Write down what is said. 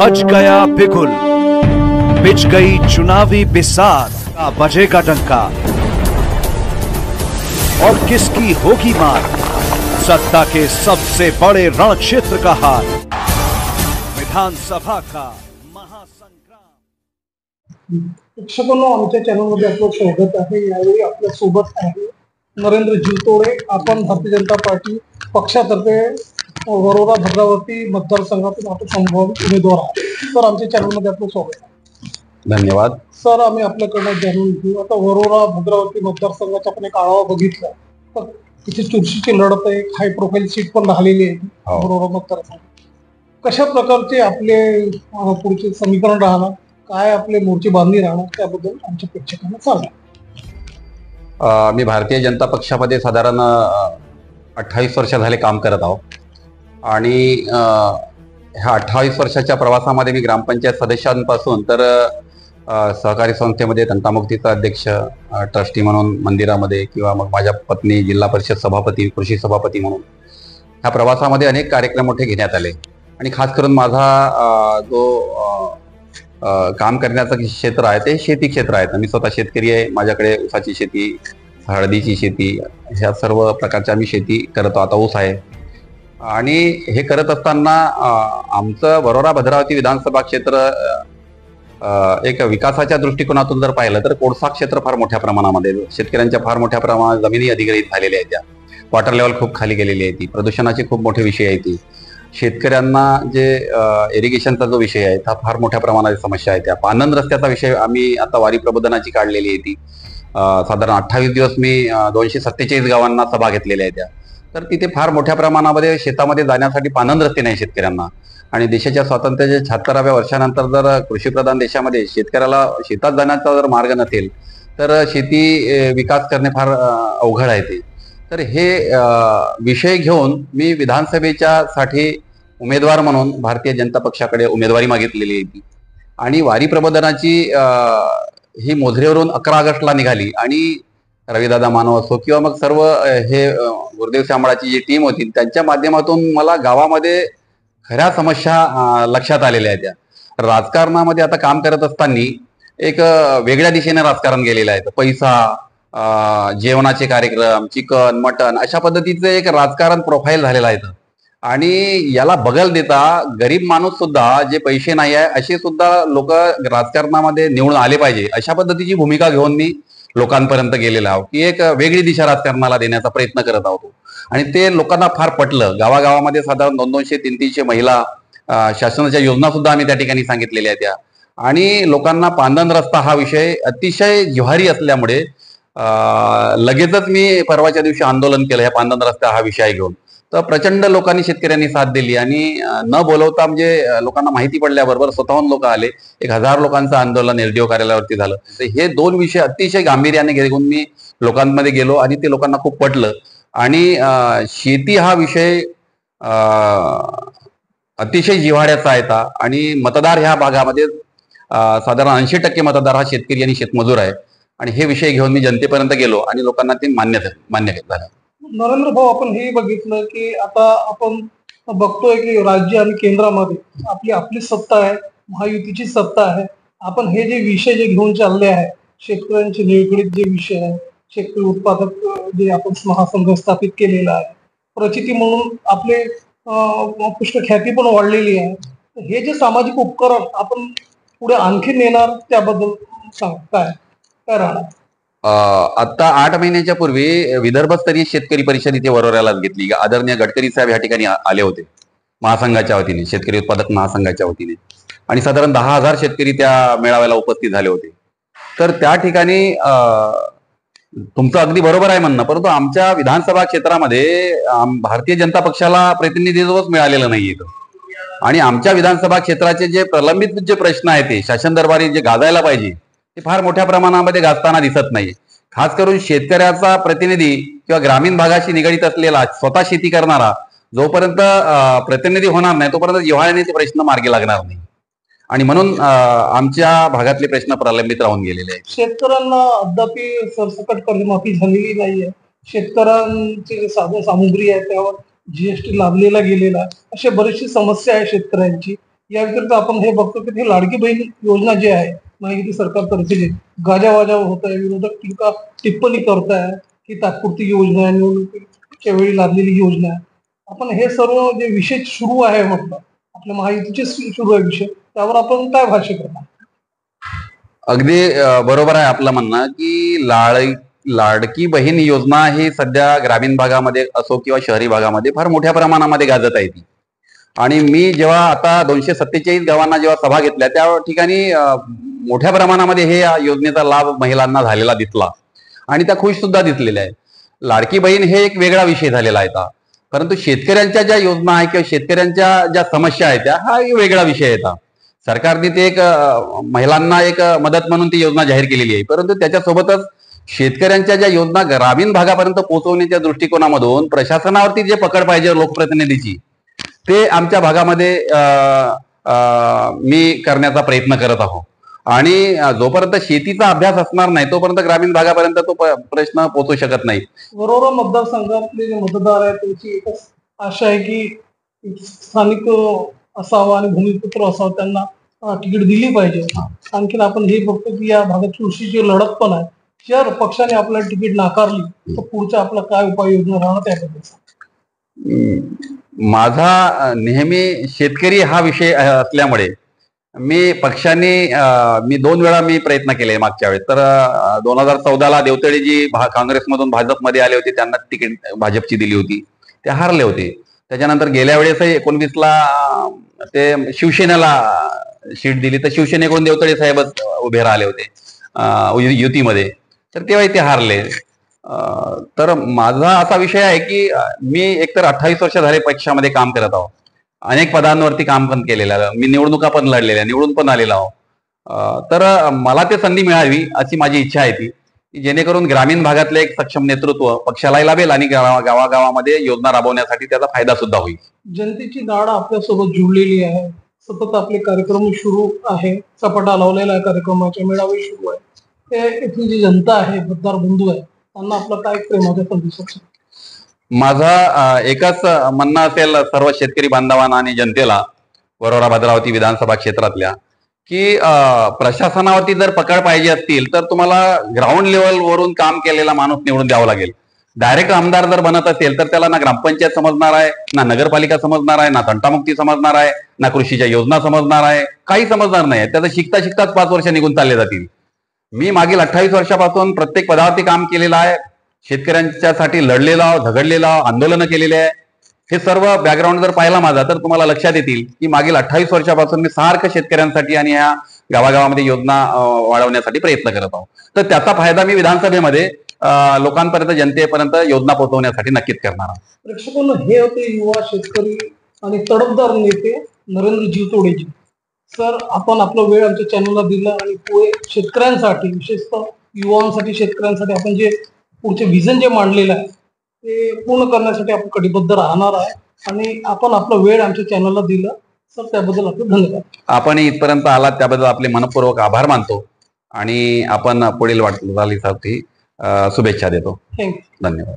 बज गया बिगुल, बिछ गई चुनावी बिसात, बजेगा डंका और किसकी होगी मार। सत्ता के सबसे बड़े रण क्षेत्र का हार, विधानसभा का महासंग्राम। प्रेक्षकांनो, आमच्या चॅनलमध्ये आपलं स्वागत आहे। यावेळी आपल्या सोबत आहे नरेंद्र जीवतोडे। आपण भारतीय जनता पार्टी पक्षातर्फे वरोरा भद्रावती मतदारसंघातून आपण संभाव्य उमेदवार आहात। सर, आमच्या चॅनलमध्ये आपलं स्वागत आहे। धन्यवाद सर, आम्ही आपल्याकडनं जाणून घेऊ, आता वरोरा भद्रावती मतदारसंघाचा आपण एक आढावा बघितला तर इथे चुरशीची लढत आहे, हाय प्रोफाईल सीट पण राहिलेली आहे वरोरा मतदारसंघ। कशा प्रकारचे आपले पुढचे समीकरण राहणार, काय आपले मोर्चे बांधणी राहणार, त्याबद्दल आमच्या प्रेक्षकांना सांगा। मी भारतीय जनता पक्षामध्ये साधारण 28 वर्ष झाले काम करत आहोत आणि ह्या 28 वर्षाच्या प्रवासामध्ये मी ग्रामपंचायत सदस्यांपासून तर सहकारी संस्थेमध्ये तंटामुक्तीचा अध्यक्ष, ट्रस्टी म्हणून मंदिरामध्ये, किंवा मग माझ्या पत्नी जिल्हा परिषद सभापती, कृषी सभापती म्हणून ह्या प्रवासामध्ये अनेक कार्यक्रम मोठे घेण्यात आले। आणि खास करून माझा जो काम करण्याचं क्षेत्र आहे ते शेती क्षेत्र आहे। मी स्वतः शेतकरी आहे। माझ्याकडे ऊसाची शेती, हळदीची शेती, ह्या सर्व प्रकारच्या आम्ही शेती करतो। आता ऊस आहे आणि हे करत असताना आमचं वरोरा भद्रावती विधानसभा क्षेत्र एक विकासाच्या दृष्टिकोनातून जर पाहिलं तर कोळसा क्षेत्र फार मोठ्या प्रमाणामध्ये, शेतकऱ्यांच्या फार मोठ्या प्रमाणात जमिनी अधिग्रहित झालेल्या आहेत, त्या वॉटर लेवल खूप खाली गेलेली आहे, ती प्रदूषणाचे खूप मोठे विषय आहे, ती शेतकऱ्यांना जे इरिगेशनचा जो विषय आहे हा फार मोठ्या प्रमाणात समस्या आहे, त्या पानंद रस्त्याचा विषय आम्ही आता वारी प्रबोधनाची काढलेली आहे। ती साधारण 28 दिवस मी 247 गावांना सभा घेतलेल्या आहेत त्या। तर तिथे फार मोठ्या प्रमाणामध्ये शेतामध्ये जाण्यासाठी पानंद रस्ते नाही शेतकऱ्यांना। आणि देशाच्या स्वातंत्र्याच्या 76व्या वर्षानंतर जर कृषीप्रधान देशामध्ये शेतकऱ्याला शेतात जाण्याचा जर मार्ग नसेल तर शेती विकास करणे फार अवघड आहे ते। तर हे विषय घेऊन मी विधानसभेच्या साठी उमेदवार म्हणून भारतीय जनता पक्षाकडे उमेदवारी मागितलेली आहे ती। आणि वारी प्रबोधनाची ही मोझरेवरून 11 ऑगस्टला निघाली आणि रविदादा मानव असो किंवा मग सर्व हे गुरुदेव शांबळाची जी टीम होती त्यांच्या माध्यमातून मला गावामध्ये खऱ्या समस्या लक्षात आलेल्या आहेत। त्या राजकारणामध्ये आता काम करत असताना एक वेगळ्या दिशेने राजकारण गेलेलं आहे। पैसा, जेवणाचे कार्यक्रम, चिकन, मटन अशा पद्धतीचं एक राजकारण प्रोफाईल झालेलं आहे। आणि याला बगल देता गरीब माणूस सुद्धा, जे पैसे नाही आहे असे सुद्धा लोक राजकारणामध्ये निवडून आले पाहिजे, अशा पद्धतीची भूमिका घेऊन मी लोकांपर्यंत गेलेला आहोत की एक वेगळी दिशा राजकारणाला देण्याचा प्रयत्न करत आहोत। आणि ते लोकांना फार पटलं। गावागावामध्ये साधारण 200-200, 300 महिला, शासनाच्या योजना सुद्धा आम्ही त्या ठिकाणी सांगितलेल्या त्या। आणि लोकांना पांदन रस्ता हा विषय अतिशय जिव्हारी असल्यामुळे लगेचच मी परवाच्या दिवशी आंदोलन केलं या पांदन रस्ता हा विषय घेऊन। तर प्रचंड लोकांनी, शेतकऱ्यांनी साथ दिली आणि न बोलवता म्हणजे लोकांना माहिती पडल्याबरोबर स्वतःहून लोक आले। 1000 लोकांचं आंदोलन एलडीओ कार्यालयावरती झालं। तर हे दोन विषय अतिशय गांभीर्याने घेऊन मी लोकांमध्ये गेलो आणि ते लोकांना खूप पटलं। आणि शेती हा विषय अतिशय जिव्हाळ्याचा आहे आणि मतदार ह्या भागामध्ये साधारण 80% मतदार हा शेतकरी आणि शेतमजूर आहे। आणि हे विषय घेऊन मी जनतेपर्यंत गेलो आणि लोकांना ते मान्य झालं। नरेंद्र भाऊ, आपण हे बघितलं की आता आपण बघतोय की राज्य आणि केंद्रामध्ये आपली सत्ता आहे, महायुतीची सत्ता आहे। आपण हे जे विषय जे घेऊन चालले आहे, शेतकऱ्यांचे निगडीत जे विषय आहे, शेतकरी उत्पादक जे आपण महासंघ स्थापित केलेला आहे, प्रचिती म्हणून आपले पुष्कळ ख्याती पण वाढलेली आहे। हे जे सामाजिक उपक्रम आपण पुढे आणखी नेणार, त्याबद्दल सांग, काय राहणार? आता 8 महिन्याच्या पूर्वी विदर्भस्तरीय शेतकरी परिषद इथे वरोऱ्याला घेतली। आदरणीय गडकरी साहेब या ठिकाणी आले होते महासंघाच्या वतीने, शेतकरी उत्पादक महासंघाच्या वतीने, आणि साधारण 10,000 शेतकरी त्या मेळाव्याला उपस्थित झाले होते। तर त्या ठिकाणी तुमचं अगदी बरोबर आहे म्हणणं, परंतु आमच्या विधानसभा क्षेत्रामध्ये भारतीय जनता पक्षाला प्रतिनिधित्वच मिळालेलं नाहीये। आणि आमच्या विधानसभा क्षेत्राचे जे प्रलंबित जे प्रश्न आहेत ते शासन दरबारी जे गाजायला पाहिजे ते फार मोठ्या प्रमाणामध्ये गाजताना दिसत नाही। खास करून शेतकऱ्याचा प्रतिनिधी किंवा ग्रामीण भागाशी निगडीत असलेला, स्वतः शेती करणारा जोपर्यंत प्रतिनिधी होणार नाही तोपर्यंत जिव्हाळ्याने ते प्रश्न मार्गी लागणार नाही। आणि म्हणून आमच्या भागातले प्रश्न प्रलंबित राहून गेलेले आहेत। शेतकऱ्यांना अद्याप सरसकट कर्जमाफी झालेली नाहीये। शेतकऱ्यांची जे साधन सामुग्री आहे त्यावर जीएसटी लादलेला गेलेला, अशा बरीचशी समस्या आहे शेतकऱ्यांची। या व्यतिरिक्त आपण हे बघतो की लाडकी बहीण योजना जी आहे महायुती सरकारतर्फे जे गाजावाजा होत आहे, विरोधक टिप्पणी करताय की तात्पुरती योजना आहे, निवडणुकीच्या वेळी लादलेली योजना आहे. आपण हे सर्व जे विषय सुरू आहे म्हटलं आपल्या महायुतीचे सुरू आहे विषय, त्यावर आपण काय भाष्य करणार? अगदी बरोबर आहे आपलं म्हणणं की लाडकी बहीण योजना ही सध्या ग्रामीण भागामध्ये असो किंवा शहरी भागामध्ये फार मोठ्या प्रमाणामध्ये गाजत आहे ती. आणि मी जेव्हा आता 247 गावांना जेव्हा सभा घेतल्या त्या ठिकाणी मोठ्या प्रमाणामध्ये हे या योजनेचा लाभ महिलांना झालेला दिसला आणि त्या खुश सुद्धा दिसलेल्या आहे. लाडकी बहीण हे एक वेगळा विषय झालेला आहे, परंतु शेतकऱ्यांच्या ज्या योजना आहेत किंवा शेतकऱ्यांच्या ज्या समस्या आहेत त्या हा एक वेगळा विषय आहे. सरकारने ते एक महिलांना एक मदत म्हणून ती योजना जाहीर केलेली आहे, परंतु त्याच्यासोबतच शेतकऱ्यांच्या ज्या योजना ग्रामीण भागापर्यंत पोहोचवण्याच्या दृष्टिकोनामधून प्रशासनावरती जे पकड पाहिजे लोकप्रतिनिधीची ते आमच्या भागामध्ये मी करण्याचा प्रयत्न करत आहोत. आणि जोपर्यंत शेतीचा अभ्यास असणार नाही तोपर्यंत ग्रामीण भागापर्यंत तो प्रश्न पोहोचू शकत नाही. बरोबर मतदारसंघातले जे मतदार आहेत त्यांची एकच आशा आहे की स्थानिक असावं आणि भूमिपुत्र असावं, त्यांना तिकीट दिली पाहिजे. आणखीन आपण हे बघतो की या भागात चुरशीची लढत पण आहे. जर पक्षाने आपल्याला तिकीट नाकारली तर पुढच्या आपला काय उपाययोजना राहणार त्याबद्दल? माझा नेहमी शेतकरी हा विषय असल्यामुळे मी पक्षाने मी 2 वेळा मी प्रयत्न केले मागच्या वेळेस. तर 2014ला देवतळेजी काँग्रेसमधून भाजपमध्ये आले होते, त्यांना तिकीट भाजपची दिली होती, ते हारले होते. त्याच्यानंतर गेल्या वेळेसही 19ला ते शिवसेनेला सीट दिली, तर शिवसेनेकडून देवतळे साहेबच उभे राहिले होते युतीमध्ये, तर तेव्हाही ते हारले. तर माझा असा विषय आहे की मी एकतर 28 वर्ष झाले पक्षामध्ये काम करत आहोत, अनेक पदांवरती काम पण केलेलं आहे, मी निवडणुका पण लढलेल्या, निवडून पण आलेला आहो. तर मला ते संधी मिळावी अशी माझी इच्छा आहे की जेणेकरून ग्रामीण भागातलं एक सक्षम नेतृत्व पक्षालाही लाभेल आणि गावागावामध्ये योजना राबवण्यासाठी त्याचा फायदा सुद्धा होईल. जनतेची नाड आपल्यासोबत जुळलेली आहे, सतत आपले कार्यक्रम सुरू आहे, चपाटा लावलेला आहे, कार्यक्रमाचे मेळावे सुरू आहे. ते इथली जी जनता आहे, मतदार बंधू आहे, त्यांना आपलं काय प्रेमाचा संदेश असेल? माझा एकच म्हणणं असेल सर्व शेतकरी बांधवांना आणि जनतेला वरोरा भद्रावती विधानसभा क्षेत्रातल्या की प्रशासनावरती जर पकड पाहिजे असतील तर तुम्हाला ग्राउंड लेवलवरून काम केलेला माणूस निवडून द्यावा लागेल. डायरेक्ट आमदार जर बनत असेल तर त्याला ना ग्रामपंचायत समजणार आहे, ना नगरपालिका समजणार आहे, ना तंटामुक्ती समजणार आहे, ना कृषीच्या योजना समजणार आहे, काही समजणार नाही. त्याचं शिकता शिकताच 5 वर्ष निघून चालले जातील. मी मागील 28 वर्षापासून प्रत्येक पदावरती काम केलेलं आहे, शेतकऱ्यांच्यासाठी लढलेलो आहो, झगडलेलो आहो, आंदोलनं केलेले आहे. हे सर्व बॅकग्राऊंड जर पाहिला माझा तर तुम्हाला लक्षात येतील की मागील 28 वर्षापासून मी सारखं शेतकऱ्यांसाठी आणि ह्या गावागावामध्ये योजना वाढवण्यासाठी प्रयत्न करत आहोत. तर त्याचा फायदा मी विधानसभेमध्ये लोकांपर्यंत, जनतेपर्यंत योजना पोहोचवण्यासाठी नक्कीच करणार आहोत. प्रेक्षकांना हे होते युवा शेतकरी आणि तडफदार नेते नरेंद्र जीवतोडेजी. सर, आपण आपला वेळ आमच्या चॅनलला दिला आणि पुढे शेतकऱ्यांसाठी, विशेषतः युवांसाठी, शेतकऱ्यांसाठी आपण जे पुढचे विजन जे मांडलेलं आहे ते पूर्ण करण्यासाठी आपण कटिबद्ध राहणार आहे. आणि आपण आपला वेळ आमच्या चॅनलला दिला सर, त्याबद्दल आपले धन्यवाद. आपण इथपर्यंत आलात त्याबद्दल आपले मनपूर्वक आभार मानतो आणि आपण पुढील वाटचालीसाठी शुभेच्छा देतो. थँक्यू. धन्यवाद.